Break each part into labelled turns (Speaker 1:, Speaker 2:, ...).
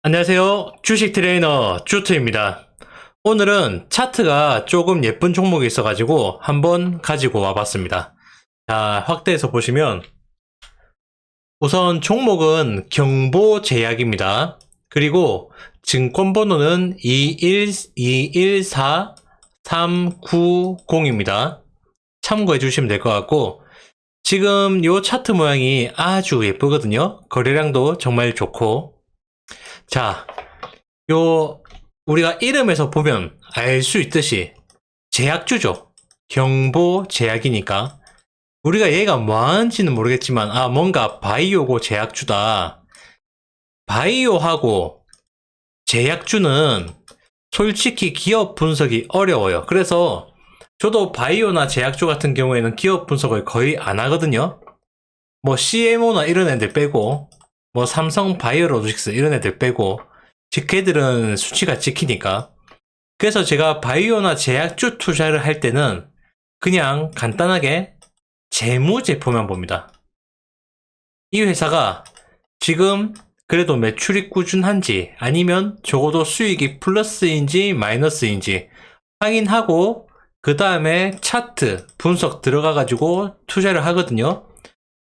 Speaker 1: 안녕하세요. 주식 트레이너 주투입니다. 오늘은 차트가 조금 예쁜 종목이 있어가지고 한번 가지고 와봤습니다. 자, 확대해서 보시면 우선 종목은 경보제약입니다. 그리고 증권번호는 21214-390입니다. 참고해 주시면 될 것 같고, 지금 요 차트 모양이 아주 예쁘거든요. 거래량도 정말 좋고. 자, 우리가 이름에서 보면 알 수 있듯이 제약주죠. 경보 제약이니까. 우리가 얘가 뭐 하는지는 모르겠지만, 뭔가 바이오고 제약주다. 바이오하고 제약주는 솔직히 기업 분석이 어려워요. 그래서 저도 바이오나 제약주 같은 경우에는 기업 분석을 거의 안 하거든요. 뭐 CMO나 이런 애들 빼고, 뭐 삼성 바이오로직스 이런 애들 빼고, 걔들은 수치가 찍히니까. 그래서 제가 바이오나 제약주 투자를 할 때는 그냥 간단하게 재무제표만 봅니다. 이 회사가 지금 그래도 매출이 꾸준한지 아니면 적어도 수익이 플러스인지 마이너스인지 확인하고 그 다음에 차트 분석 들어가가지고 투자를 하거든요.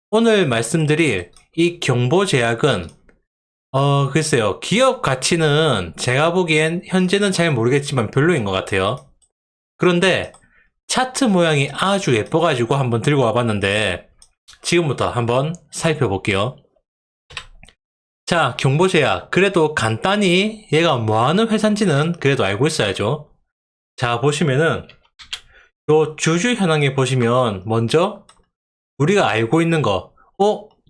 Speaker 1: 오늘 말씀드릴 이 경보제약은 글쎄요. 기업 가치는 제가 보기엔 현재는 잘 모르겠지만 별로인 것 같아요. 그런데 차트 모양이 아주 예뻐가지고 한번 들고 와봤는데 지금부터 한번 살펴볼게요. 자, 경보제약. 그래도 간단히 얘가 뭐하는 회사인지는 그래도 알고 있어야죠. 자, 보시면은 요 주주 현황에 보시면 먼저 우리가 알고 있는 거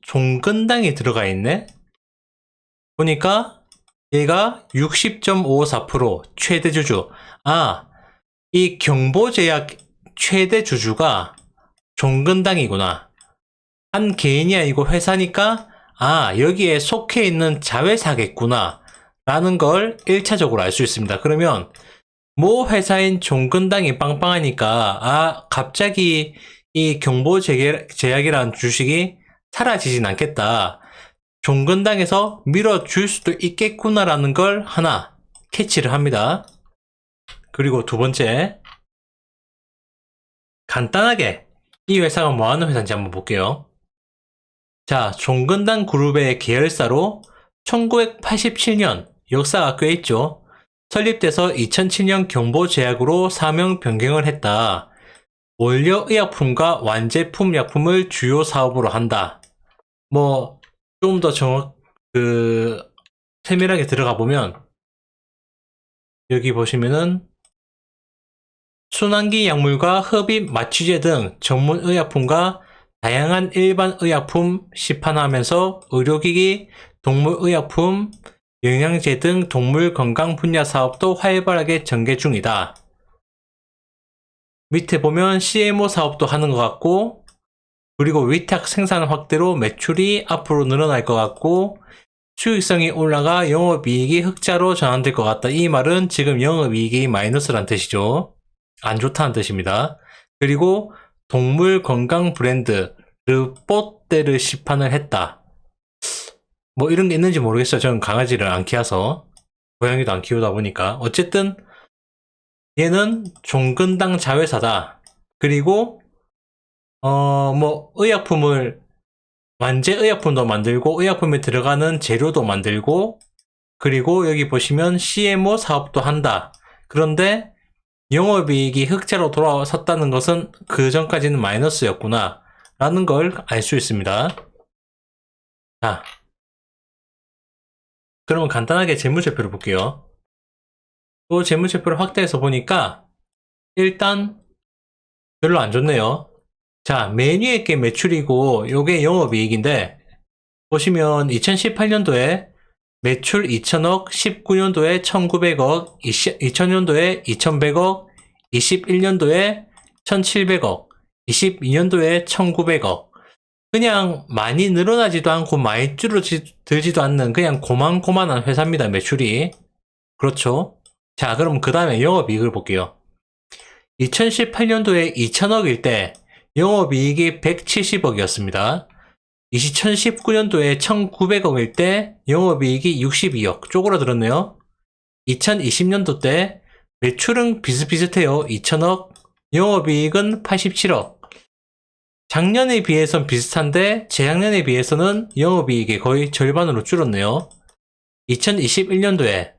Speaker 1: 종근당이 들어가 있네? 보니까 얘가 60.54% 최대 주주. 이 경보제약 최대 주주가 종근당이구나. 한 개인이 아니고 회사니까 여기에 속해 있는 자회사겠구나 라는 걸 1차적으로 알 수 있습니다. 그러면 모 회사인 종근당이 빵빵하니까 갑자기 이 경보제약이라는 주식이 사라지진 않겠다. 종근당에서 밀어줄 수도 있겠구나라는 걸 하나 캐치를 합니다. 그리고 두 번째, 간단하게 이 회사가 뭐하는 회사인지 한번 볼게요. 자, 종근당 그룹의 계열사로 1987년 역사가 꽤 있죠. 설립돼서 2007년 경보제약으로 사명 변경을 했다. 원료의약품과 완제품 약품을 주요 사업으로 한다. 좀 더 세밀하게 들어가 보면, 여기 보시면은, 순환기 약물과 흡입 마취제 등 전문 의약품과 다양한 일반 의약품 시판하면서 의료기기, 동물의약품, 영양제 등 동물 건강 분야 사업도 활발하게 전개 중이다. 밑에 보면 CMO 사업도 하는 것 같고, 그리고 위탁 생산 확대로 매출이 앞으로 늘어날 것 같고, 수익성이 올라가 영업이익이 흑자로 전환될 것 같다. 이 말은 지금 영업이익이 마이너스란 뜻이죠. 안 좋다는 뜻입니다. 그리고 동물 건강 브랜드 르뽀떼를 시판을 했다. 이런 게 있는지 모르겠어요. 저는 강아지를 안 키워서, 고양이도 안 키우다 보니까. 어쨌든 얘는 종근당 자회사다. 그리고 의약품을 완제 의약품도 만들고 의약품에 들어가는 재료도 만들고, 그리고 여기 보시면 CMO 사업도 한다. 그런데 영업이익이 흑자로 돌아섰다는 것은 그 전까지는 마이너스였구나 라는 걸 알 수 있습니다. 자, 그러면 간단하게 재무제표를 볼게요. 또 재무제표를 확대해서 보니까 일단 별로 안 좋네요. 자, 메뉴액계 매출이고 요게 영업이익인데, 보시면 2018년도에 매출 2천억, 19년도에 1900억, 2000년도에 2100억, 21년도에 1700억, 22년도에 1900억. 그냥 많이 늘어나지도 않고 많이 줄어들지도 않는 그냥 고만고만한 회사입니다, 매출이. 그렇죠? 자, 그럼 그 다음에 영업이익을 볼게요. 2018년도에 2천억일 때 영업이익이 170억이었습니다. 2019년도에 1900억일 때 영업이익이 62억 쪼그라들었네요. 2020년도 때 매출은 비슷비슷해요. 2000억, 영업이익은 87억. 작년에 비해선 비슷한데 재작년에 비해서는 영업이익이 거의 절반으로 줄었네요. 2021년도에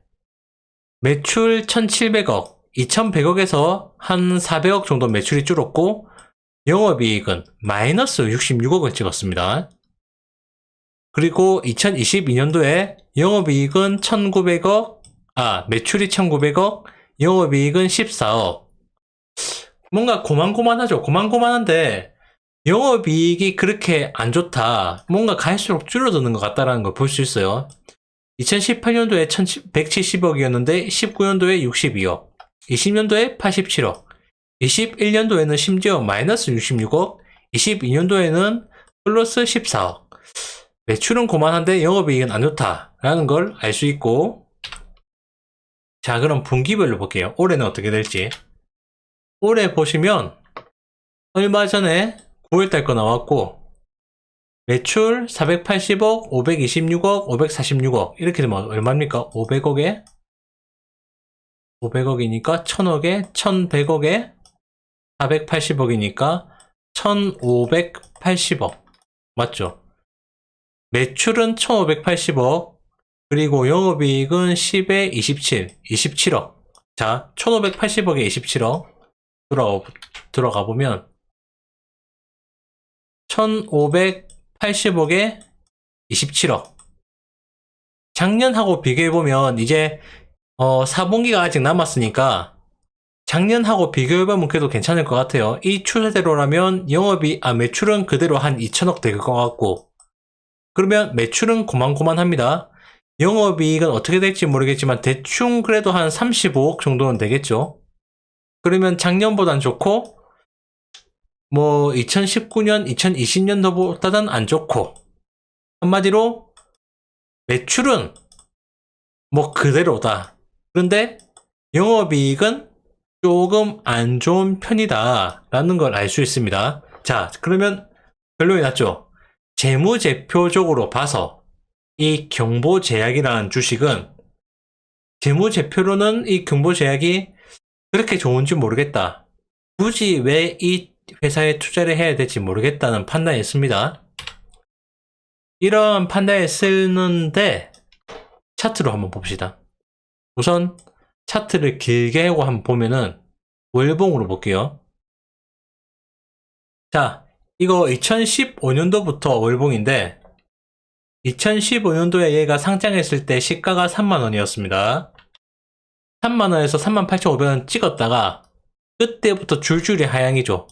Speaker 1: 매출 1700억, 2100억에서 한 400억 정도 매출이 줄었고 영업이익은 마이너스 66억을 찍었습니다. 그리고 2022년도에 영업이익은 1900억, 매출이 1900억, 영업이익은 14억. 뭔가 고만고만하죠. 고만고만한데 영업이익이 그렇게 안 좋다. 뭔가 갈수록 줄어드는 것 같다라는 걸 볼 수 있어요. 2018년도에 170억이었는데 19년도에 62억, 20년도에 87억, 21년도에는 심지어 마이너스 66억, 22년도에는 플러스 14억. 매출은 고만한데 영업이익은 안 좋다라는 걸 알 수 있고, 자, 그럼 분기별로 볼게요. 올해는 어떻게 될지. 올해 보시면 얼마 전에 9월달 거 나왔고 매출 480억, 526억, 546억 이렇게 되면 얼마입니까? 500억에 500억이니까 1000억에 1100억에 480억이니까 1580억 맞죠? 매출은 1580억 그리고 영업이익은 10에 27, 27억. 자, 1580억에 27억 들어가 보면 1580억에 27억. 작년하고 비교해보면 이제 4분기가 아직 남았으니까 작년하고 비교해보면 그래도 괜찮을 것 같아요. 이 추세대로라면 매출은 그대로 한 2천억 될 것 같고, 그러면 매출은 고만고만합니다. 영업이익은 어떻게 될지 모르겠지만 대충 그래도 한 35억 정도는 되겠죠. 그러면 작년보단 좋고, 2019년, 2020년도보다는 안 좋고, 한마디로 매출은 그대로다. 그런데 영업이익은 조금 안 좋은 편이다 라는 걸 알 수 있습니다. 자, 그러면 결론이 났죠. 재무제표적으로 봐서 이 경보제약이라는 주식은 재무제표로는 이 경보제약이 그렇게 좋은지 모르겠다. 굳이 왜 이 회사에 투자를 해야 될지 모르겠다는 판단이 있습니다. 이런 판단을 쓰는데 차트로 한번 봅시다. 우선 차트를 길게 하고 한번 보면은 월봉으로 볼게요. 자, 이거 2015년도부터 월봉인데 2015년도에 얘가 상장했을 때 시가가 3만원이었습니다. 3만원에서 38,500원 찍었다가 그때부터 줄줄이 하향이죠.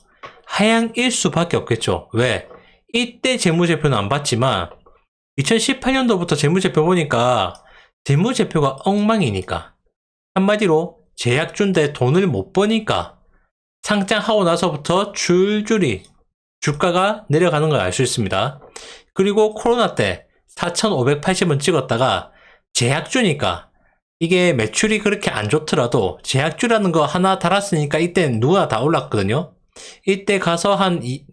Speaker 1: 하향일 수밖에 없겠죠. 왜? 이때 재무제표는 안 봤지만 2018년도부터 재무제표 보니까 재무제표가 엉망이니까, 한마디로 제약주인데 돈을 못 버니까 상장하고 나서부터 줄줄이 주가가 내려가는 걸 알 수 있습니다. 그리고 코로나 때 4,580원 찍었다가 제약주니까 이게 매출이 그렇게 안 좋더라도 제약주라는 거 하나 달았으니까 이때는 누구나 다 올랐거든요. 이때 가서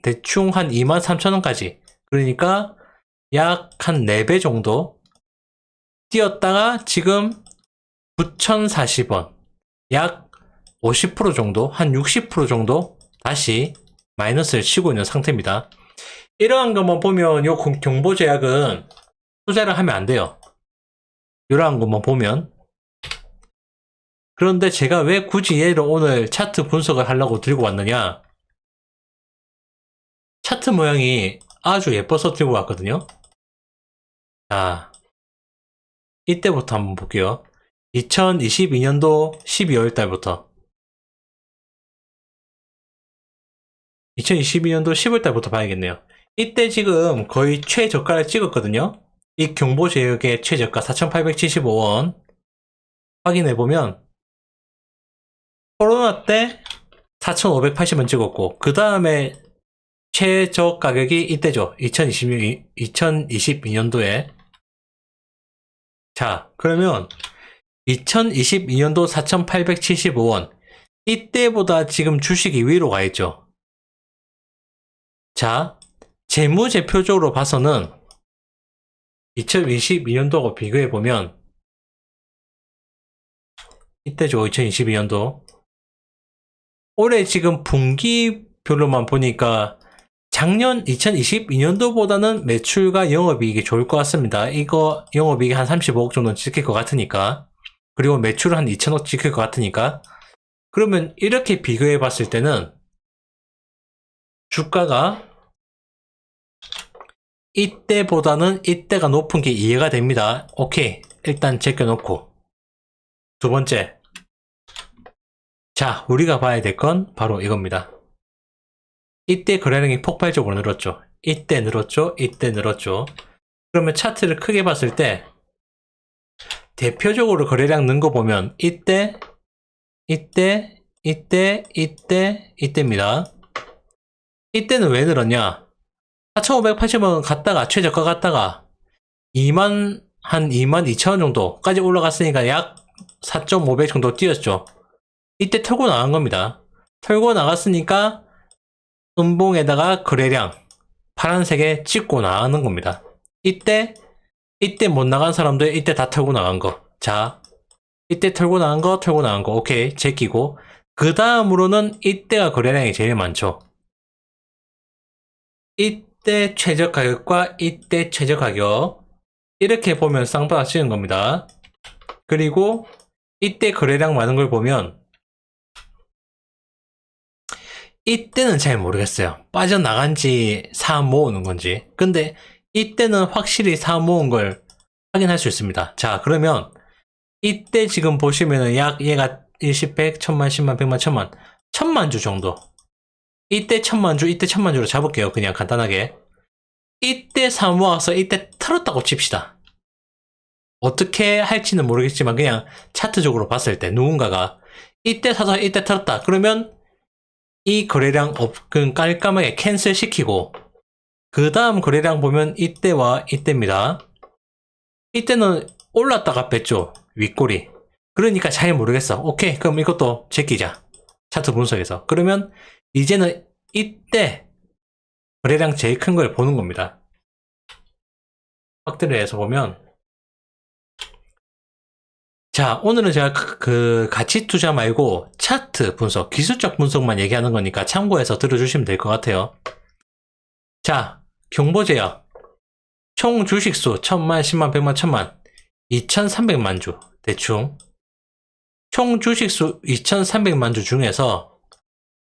Speaker 1: 대충 한 23,000원까지, 그러니까 약 한 4배 정도 뛰었다가 지금 9,040원, 약 50% 정도, 한 60% 정도 다시 마이너스를 치고 있는 상태입니다. 이러한 것만 보면 요 경보제약은 투자를 하면 안 돼요. 이러한 것만 보면. 그런데 제가 왜 굳이 얘를 오늘 차트 분석을 하려고 들고 왔느냐? 차트 모양이 아주 예뻐서 들고 왔거든요. 자, 이때부터 한번 볼게요. 2022년도 12월 달부터 2022년도 10월 달부터 봐야겠네요. 이때 지금 거의 최저가를 찍었거든요. 이 경보제약의 최저가 4,875원 확인해보면 코로나 때 4,580원 찍었고 그 다음에 최저 가격이 이때죠. 2022년도에. 자, 그러면 2022년도 4,875원. 이때보다 지금 주식이 위로 가 있죠. 자, 재무제표적으로 봐서는 2022년도하고 비교해보면 이때죠. 2022년도 올해 지금 분기별로만 보니까 작년 2022년도보다는 매출과 영업이익이 좋을 것 같습니다. 이거 영업이익이 한 35억 정도는 찍힐 것 같으니까, 그리고 매출은 한 2천억 찍힐 것 같으니까, 그러면 이렇게 비교해 봤을 때는 주가가 이때보다는 이때가 높은 게 이해가 됩니다. 오케이, 일단 제껴놓고 두 번째, 자, 우리가 봐야 될 건 바로 이겁니다. 이때 거래량이 폭발적으로 늘었죠. 이때 늘었죠. 이때 늘었죠. 그러면 차트를 크게 봤을 때 대표적으로 거래량 는 거 보면 이때, 이때, 이때, 이때, 이때입니다. 이때는 왜 늘었냐? 4,580원 갔다가 최저가 갔다가 22,000원 정도까지 올라갔으니까 약 4,500 정도 뛰었죠. 이때 털고 나간 겁니다. 털고 나갔으니까 음봉에다가 거래량 파란색에 찍고 나가는 겁니다. 이때 못 나간 사람들 이때 다 털고 나간 거. 자, 이때 털고 나간 거 오케이 제끼고, 그 다음으로는 이때가 거래량이 제일 많죠. 이때 최저 가격과 이때 최저 가격 이렇게 보면 쌍바닥 찍은 겁니다. 그리고 이때 거래량 많은 걸 보면 이때는 잘 모르겠어요. 빠져나간지 사 모으는 건지. 근데 이때는 확실히 사 모은 걸 확인할 수 있습니다. 자, 그러면 이때 지금 보시면은 약 얘가 10, 100, 1000만, 10만, 100만, 1000만 1000만 주 정도. 이때 1000만 주, 이때 1000만 주로 잡을게요. 그냥 간단하게. 이때 사 모아서 이때 털었다고 칩시다. 어떻게 할지는 모르겠지만 그냥 차트적으로 봤을 때 누군가가 이때 사서 이때 털었다. 그러면 이 거래량 깔끔하게 캔슬 시키고, 그 다음 거래량 보면 이때와 이때입니다. 이때는 올랐다가 뺐죠. 윗꼬리. 그러니까 잘 모르겠어. 오케이, 그럼 이것도 제끼자. 차트 분석에서. 그러면 이제는 이때 거래량 제일 큰 걸 보는 겁니다. 확대를 해서 보면, 자, 오늘은 제가 그 가치 투자 말고 차트 분석, 기술적 분석만 얘기하는 거니까 참고해서 들어주시면 될 것 같아요. 자, 경보제약. 총 주식수 1000만, 10만, 100만, 1000만, 2300만 주, 대충. 총 주식수 2300만 주 중에서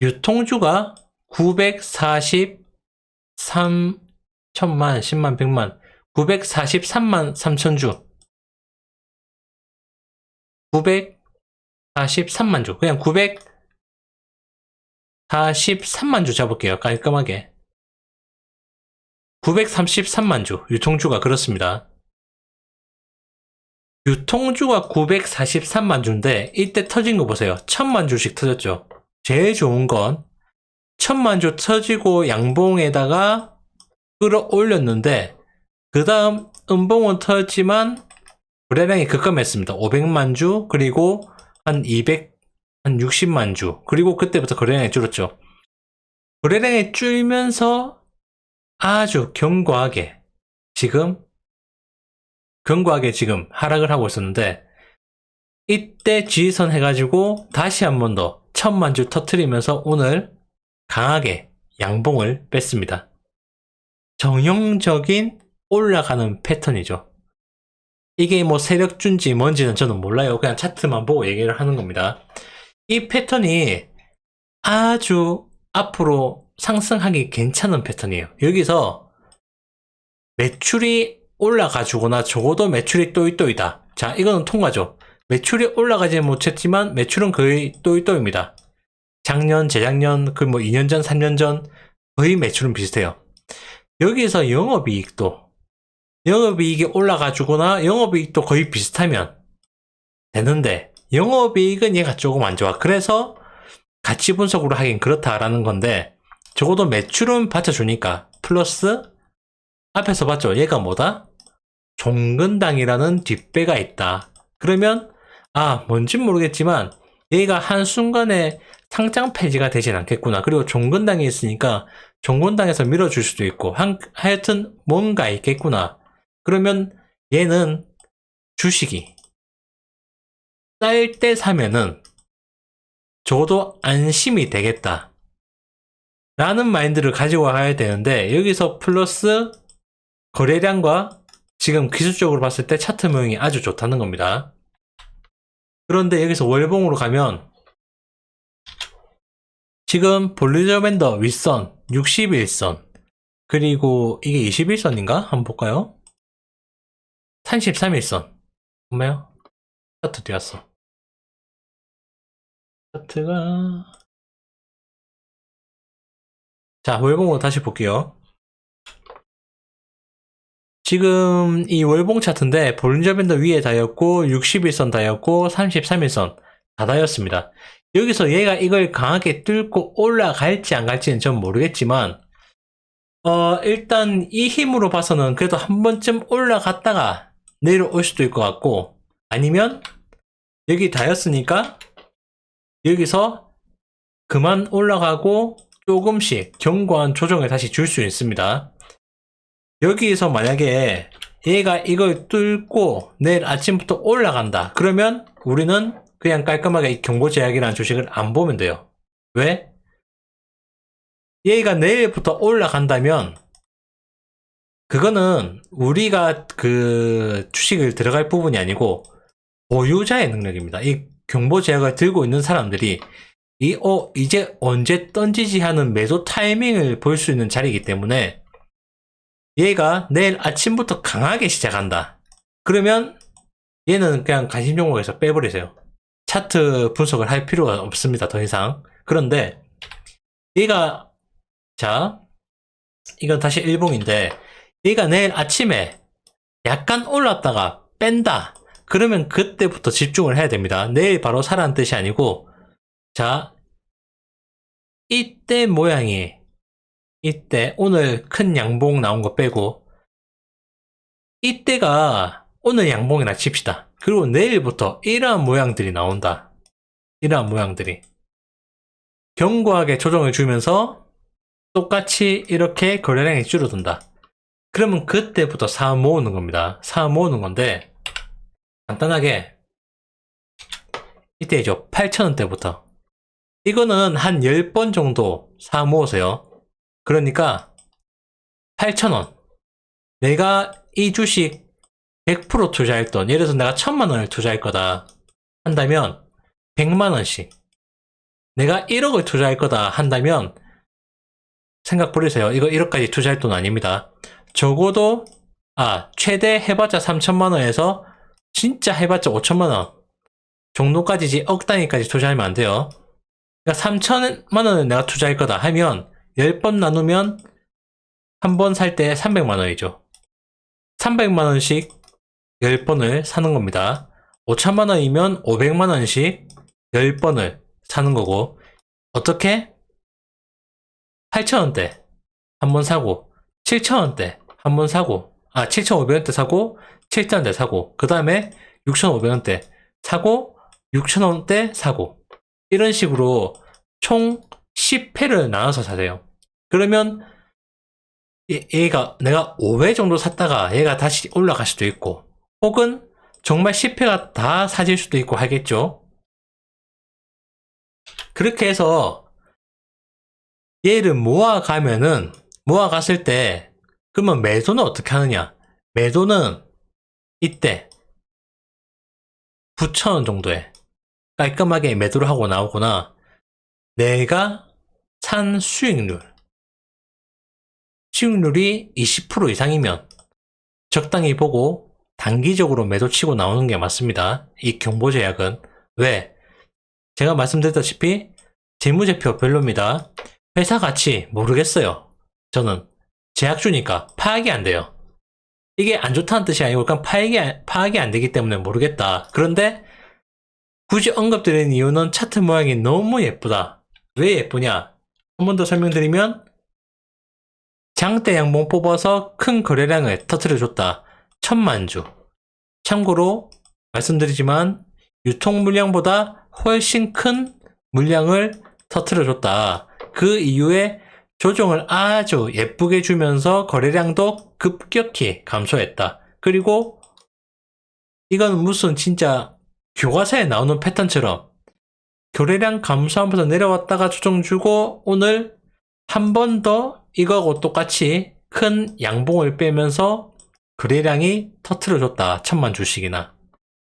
Speaker 1: 유통주가 943, 1000만, 10만, 100만, 943만 3천 주. 943만 주. 그냥 943만 주 잡을게요. 깔끔하게. 933만 주. 유통주가 그렇습니다. 유통주가 943만 주인데 이때 터진 거 보세요. 1000만 주씩 터졌죠. 제일 좋은 건 1000만 주 터지고 양봉에다가 끌어올렸는데, 그 다음 음봉은 터졌지만 거래량이 급감했습니다. 500만 주, 그리고 한 60만 주, 그리고 그때부터 거래량이 줄었죠. 거래량이 줄면서 아주 견고하게 지금 하락을 하고 있었는데, 이때 지지선 해가지고 다시 한 번 더 1000만 주 터트리면서 오늘 강하게 양봉을 뺐습니다. 정형적인 올라가는 패턴이죠. 이게 뭐 세력준지 뭔지는 저는 몰라요. 그냥 차트만 보고 얘기를 하는 겁니다. 이 패턴이 아주 앞으로 상승하기 괜찮은 패턴이에요. 여기서 매출이 올라가주거나 적어도 매출이 또이또이다. 자, 이거는 통과죠. 매출이 올라가지 못했지만 매출은 거의 또이또이입니다. 작년, 재작년, 그 뭐 2년 전, 3년 전 거의 매출은 비슷해요. 여기서 영업이익이 올라가주거나 영업이익도 거의 비슷하면 되는데, 영업이익은 얘가 조금 안 좋아. 그래서 가치 분석으로 하긴 그렇다라는 건데, 적어도 매출은 받쳐주니까 플러스 앞에서 봤죠. 얘가 뭐다? 종근당이라는 뒷배가 있다. 그러면 뭔진 모르겠지만 얘가 한순간에 상장 폐지가 되진 않겠구나. 그리고 종근당이 있으니까 종곤당에서 밀어줄 수도 있고 하여튼 뭔가 있겠구나. 그러면 얘는 주식이 쌀 때 사면은 적어도 안심이 되겠다 라는 마인드를 가지고 가야 되는데, 여기서 플러스 거래량과 지금 기술적으로 봤을 때 차트 모형이 아주 좋다는 겁니다. 그런데 여기서 월봉으로 가면 지금 볼리저 밴더 윗선 61선, 그리고 이게 21선인가? 한번 볼까요? 33일선. 정말요? 차트 어디 갔어? 차트가, 자, 월봉으로 다시 볼게요. 지금 이 월봉 차트인데 볼린저 밴드 위에 닿였고 61선 닿였고 33일선 다 닿였습니다. 여기서 얘가 이걸 강하게 뚫고 올라갈지 안 갈지는 전 모르겠지만 일단 이 힘으로 봐서는 그래도 한 번쯤 올라갔다가 내려올 수도 있을 것 같고, 아니면 여기 닿였으니까 여기서 그만 올라가고 조금씩 견고한 조정을 다시 줄 수 있습니다. 여기에서 만약에 얘가 이걸 뚫고 내일 아침부터 올라간다 그러면 우리는 그냥 깔끔하게 이 경고제약이라는 주식을 안 보면 돼요. 왜? 얘가 내일부터 올라간다면 그거는 우리가 그 주식을 들어갈 부분이 아니고 보유자의 능력입니다. 이 경보제약을 들고 있는 사람들이 이제 언제 던지지 하는 매도 타이밍을 볼 수 있는 자리이기 때문에, 얘가 내일 아침부터 강하게 시작한다 그러면 얘는 그냥 관심 종목에서 빼버리세요. 차트 분석을 할 필요가 없습니다, 더 이상. 그런데 얘가, 자, 이건 다시 일봉인데, 얘가 내일 아침에 약간 올랐다가 뺀다 그러면 그때부터 집중을 해야 됩니다. 내일 바로 사라는 뜻이 아니고, 자, 이때 모양이, 이때 오늘 큰 양봉 나온 거 빼고 이때가 오늘 양봉이나 칩시다. 그리고 내일부터 이러한 모양들이 나온다. 이러한 모양들이 견고하게 조정을 주면서 똑같이 이렇게 거래량이 줄어든다. 그러면 그때부터 사 모으는 겁니다. 사 모으는 건데, 간단하게 이때죠. 8,000원대부터 이거는 한 10번 정도 사 모으세요. 그러니까 8,000원, 내가 이 주식 100% 투자할 돈, 예를 들어서 내가 1,000만원을 투자할 거다 한다면 100만원씩, 내가 1억을 투자할 거다 한다면 생각 버리세요. 이거 1억까지 투자할 돈 아닙니다. 적어도 최대 해봤자 3,000만원에서 진짜 해봤자 5,000만원 정도까지지 억 단위까지 투자하면 안 돼요. 그러니까 3,000만원을 내가 투자할 거다 하면 10번 나누면 한 번 살 때 300만원이죠. 300만원씩 10번을 사는 겁니다. 5,000만원이면 500만원씩 10번을 사는 거고, 어떻게? 8,000원대 한 번 사고, 7,000원대 한 번 사고, 7,500원대 사고, 7,000원대 사고, 그 다음에 6,500원대 사고, 6,000원대 사고, 이런 식으로 총 10회를 나눠서 사세요. 그러면 얘가 내가 5회 정도 샀다가 얘가 다시 올라갈 수도 있고, 혹은 정말 10회가 다 사질 수도 있고 하겠죠. 그렇게 해서 얘를 모아갔을 때, 그러면 매도는 어떻게 하느냐? 매도는 이때 9,000원 정도에 깔끔하게 매도를 하고 나오거나, 내가 산 수익률이 20% 이상이면 적당히 보고 단기적으로 매도 치고 나오는 게 맞습니다. 이 경보제약은. 왜? 제가 말씀드렸다시피 재무제표 별로입니다. 회사 가치 모르겠어요. 저는 제약주니까 파악이 안 돼요. 이게 안 좋다는 뜻이 아니고 그냥 파악이 안 되기 때문에 모르겠다. 그런데 굳이 언급드리는 이유는 차트 모양이 너무 예쁘다. 왜 예쁘냐? 한 번 더 설명드리면, 장대 양봉 뽑아서 큰 거래량을 터뜨려줬다. 1,000만주. 참고로 말씀드리지만 유통 물량보다 훨씬 큰 물량을 터뜨려줬다. 그 이후에 조정을 아주 예쁘게 주면서 거래량도 급격히 감소했다. 그리고 이건 무슨 진짜 교과서에 나오는 패턴처럼 거래량 감소하면서 내려왔다가 조정 주고 오늘 한 번 더 이거하고 똑같이 큰 양봉을 빼면서 거래량이 터트려줬다. 1000만 주씩이나.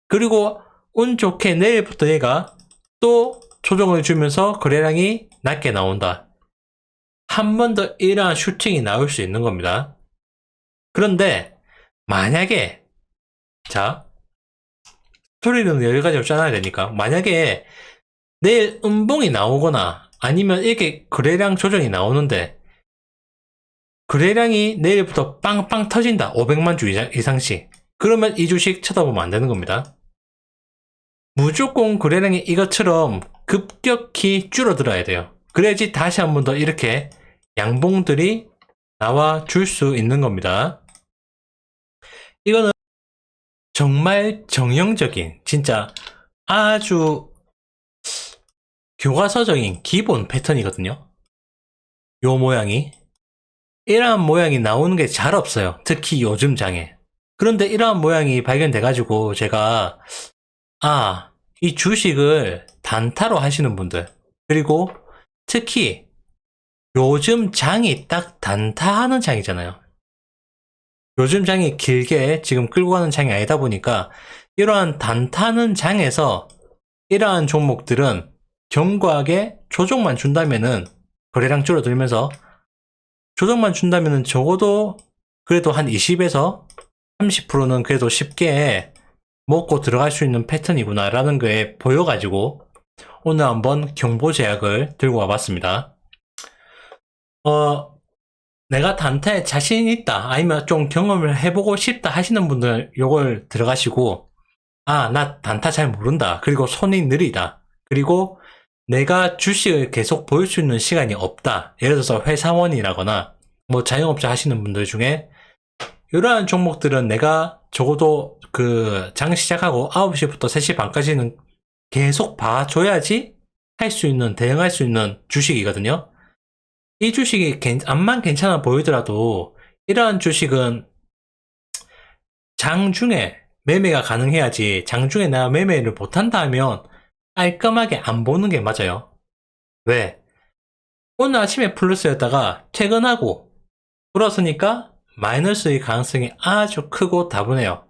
Speaker 1: 그리고 운 좋게 내일부터 얘가 또 조정을 주면서 거래량이 낮게 나온다. 한 번 더 이러한 슈팅이 나올 수 있는 겁니다. 그런데 만약에 자 스토리는 여러 가지로 짜놔야 되니까 만약에 내일 음봉이 나오거나 아니면 이렇게 거래량 조정이 나오는데 거래량이 내일부터 빵빵 터진다. 500만 주 이상씩. 그러면 이 주식 쳐다보면 안 되는 겁니다. 무조건 거래량이 이것처럼 급격히 줄어들어야 돼요. 그래야지 다시 한 번 더 이렇게 양봉들이 나와 줄 수 있는 겁니다. 이거는 정말 정형적인 진짜 아주 교과서적인 기본 패턴이거든요. 요 모양이 이러한 모양이 나오는 게 잘 없어요. 특히 요즘 장에. 그런데 이러한 모양이 발견돼가지고 제가 이 주식을 단타로 하시는 분들 그리고 특히 요즘 장이 딱 단타하는 장이잖아요. 요즘 장이 길게 지금 끌고 가는 장이 아니다 보니까 이러한 단타는 장에서 이러한 종목들은 견고하게 조정만 준다면은 거래량 줄어들면서 조정만 준다면은 적어도 그래도 한 20에서 30%는 그래도 쉽게 먹고 들어갈 수 있는 패턴이구나 라는 게 보여가지고 오늘 한번 경보 제약을 들고 와봤습니다. 내가 단타에 자신 있다 아니면 좀 경험을 해보고 싶다 하시는 분들 요걸 들어가시고 나 단타 잘 모른다 그리고 손이 느리다 그리고 내가 주식을 계속 보일 수 있는 시간이 없다 예를 들어서 회사원이라거나 뭐 자영업자 하시는 분들 중에 이러한 종목들은 내가 적어도 그 장 시작하고 9시부터 3시 반까지는 계속 봐줘야지 할 수 있는 대응할 수 있는 주식이거든요. 이 주식이 암만 괜찮아 보이더라도 이러한 주식은 장중에 매매가 가능해야지 장중에 내가 매매를 못한다 하면 깔끔하게 안 보는 게 맞아요. 왜? 오늘 아침에 플러스였다가 퇴근하고 불었으니까 마이너스의 가능성이 아주 크고 다분해요.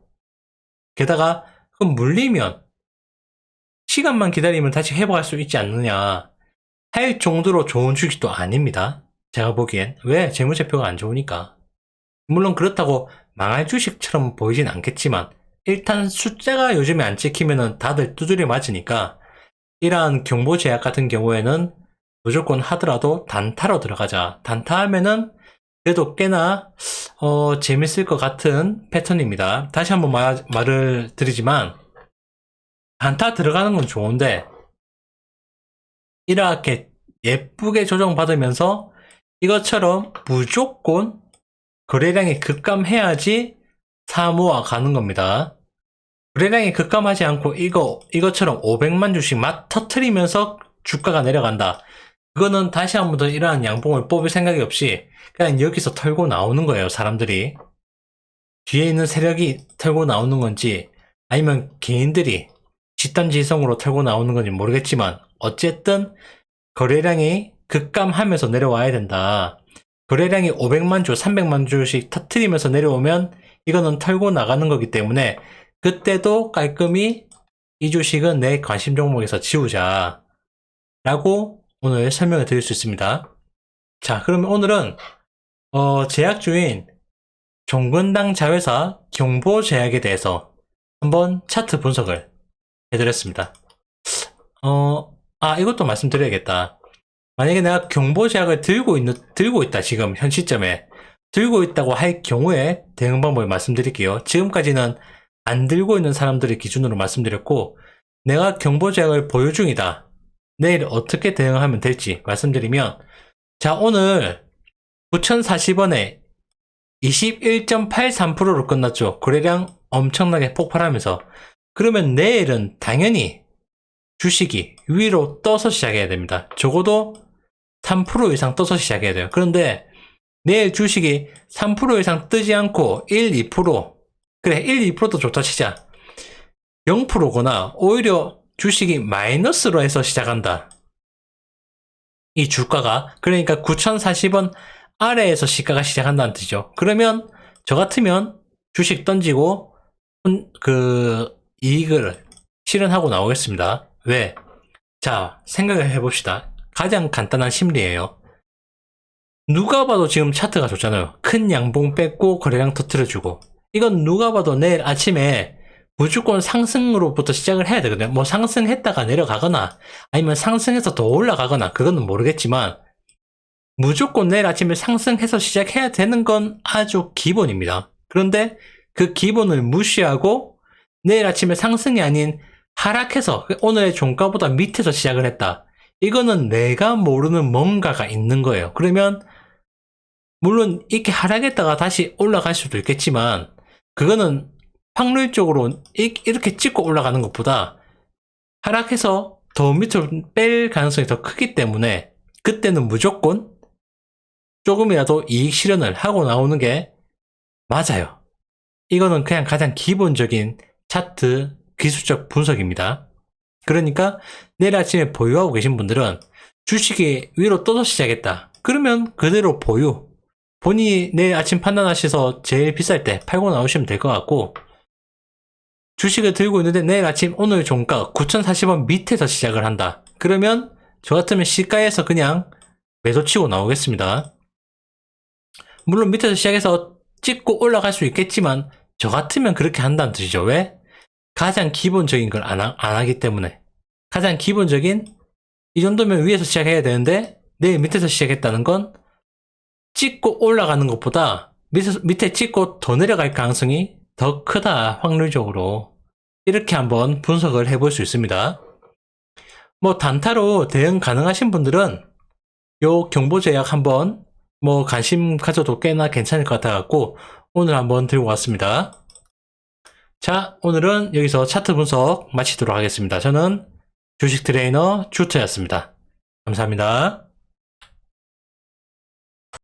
Speaker 1: 게다가 그럼 물리면 시간만 기다리면 다시 회복할 수 있지 않느냐 할 정도로 좋은 주식도 아닙니다. 제가 보기엔. 왜? 재무제표가 안 좋으니까. 물론 그렇다고 망할 주식처럼 보이진 않겠지만 일단 숫자가 요즘에 안 찍히면 다들 두드려 맞으니까 이러한 경보 제약 같은 경우에는 무조건 하더라도 단타로 들어가자. 단타하면은 그래도 꽤나 재밌을 것 같은 패턴입니다. 다시 한번 말을 드리지만 단타 들어가는 건 좋은데 이렇게 예쁘게 조정받으면서 이것처럼 무조건 거래량이 급감해야지 사모아 가는 겁니다. 거래량이 급감하지 않고 이것처럼 500만 주씩 막 터트리면서 주가가 내려간다. 그거는 다시 한 번 더 이러한 양봉을 뽑을 생각이 없이 그냥 여기서 털고 나오는 거예요, 사람들이. 뒤에 있는 세력이 털고 나오는 건지 아니면 개인들이 집단지성으로 털고 나오는 건지 모르겠지만 어쨌든 거래량이 급감하면서 내려와야 된다. 거래량이 500만 주, 300만 주씩 터트리면서 내려오면 이거는 털고 나가는 거기 때문에 그때도 깔끔히 이 주식은 내 관심 종목에서 지우자 라고 오늘 설명을 드릴 수 있습니다. 자, 그러면 오늘은 제약주인 종근당 자회사 경보제약에 대해서 한번 차트 분석을 해드렸습니다. 이것도 말씀드려야겠다. 만약에 내가 경보제약을 들고 있다, 지금, 현 시점에. 들고 있다고 할 경우에 대응 방법을 말씀드릴게요. 지금까지는 안 들고 있는 사람들의 기준으로 말씀드렸고, 내가 경보제약을 보유 중이다. 내일 어떻게 대응하면 될지 말씀드리면, 자, 오늘 9,040원에 21.83%로 끝났죠. 거래량 엄청나게 폭발하면서. 그러면 내일은 당연히 주식이 위로 떠서 시작해야 됩니다. 적어도 3% 이상 떠서 시작해야 돼요. 그런데 내일 주식이 3% 이상 뜨지 않고 1, 2%, 그래 1, 2%도 좋다 치자. 0%거나 오히려 주식이 마이너스로 해서 시작한다. 이 주가가 그러니까 9,040원 아래에서 시가가 시작한다는 뜻이죠. 그러면 저 같으면 주식 던지고 그 이익을 실현하고 나오겠습니다. 왜? 자, 생각을 해봅시다. 가장 간단한 심리예요. 누가 봐도 지금 차트가 좋잖아요. 큰 양봉 뺐고 거래량 터트려주고. 이건 누가 봐도 내일 아침에 무조건 상승으로부터 시작을 해야 되거든요. 뭐 상승했다가 내려가거나 아니면 상승해서 더 올라가거나 그거는 모르겠지만 무조건 내일 아침에 상승해서 시작해야 되는 건 아주 기본입니다. 그런데 그 기본을 무시하고 내일 아침에 상승이 아닌 하락해서 오늘의 종가보다 밑에서 시작을 했다. 이거는 내가 모르는 뭔가가 있는 거예요. 그러면 물론 이렇게 하락했다가 다시 올라갈 수도 있겠지만 그거는 확률적으로 이렇게 찍고 올라가는 것보다 하락해서 더 밑으로 뺄 가능성이 더 크기 때문에 그때는 무조건 조금이라도 이익 실현을 하고 나오는 게 맞아요. 이거는 그냥 가장 기본적인 차트 기술적 분석입니다. 그러니까 내일 아침에 보유하고 계신 분들은 주식이 위로 떠서 시작했다. 그러면 그대로 보유. 본인이 내일 아침 판단하셔서 제일 비쌀 때 팔고 나오시면 될 것 같고 주식을 들고 있는데 내일 아침 오늘 종가 9,040원 밑에서 시작을 한다. 그러면 저 같으면 시가에서 그냥 매도 치고 나오겠습니다. 물론 밑에서 시작해서 찍고 올라갈 수 있겠지만 저 같으면 그렇게 한다는 뜻이죠. 왜? 가장 기본적인 걸 안 하기 때문에. 가장 기본적인 이 정도면 위에서 시작해야 되는데 내일 밑에서 시작했다는 건 찍고 올라가는 것보다 밑에 찍고 더 내려갈 가능성이 더 크다, 확률적으로. 이렇게 한번 분석을 해볼 수 있습니다. 뭐 단타로 대응 가능하신 분들은 요 경보제약 한번 뭐 관심 가져도 꽤나 괜찮을 것 같아갖고 오늘 한번 들고 왔습니다. 자, 오늘은 여기서 차트 분석 마치도록 하겠습니다. 저는 주식 트레이너 주터였습니다. 감사합니다.